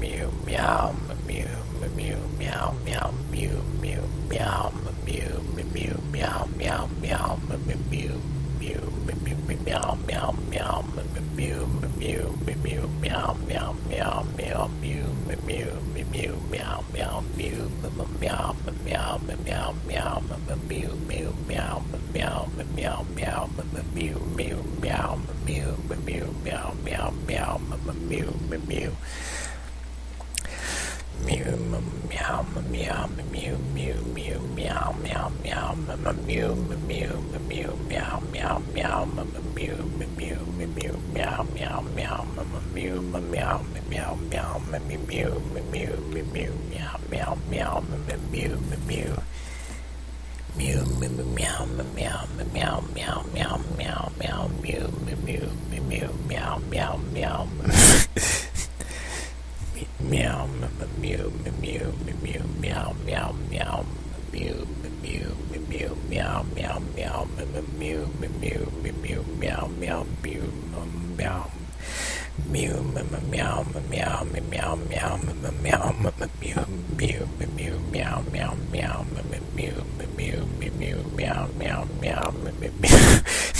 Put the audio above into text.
mew meow mew mew meow meow mew mew meow mew mew meow meow meow mew mew meow meow meow mew mew mew meow meow meow meow mew mew mew meow meow mew meow meow meow meow mew mew meow meow meow meow mew mew meow mew mew meow meow meow mew mew mew meow meow mew mew mew meow meow meow mew mew mew meow meow meow mew mew mew meow meow meow mew meow meow meow mew mew mew meow meow meow mew mew mew meow meow meow meow meow meow meow mew mew mew meow meow meow meow mew mew mew meow meow meow mew mew mew meow meow meow mew mew mew meow meow mew meow mew meow meow meow meow meow mew mew mew meow meow meow mew mew mew meow meow meow meow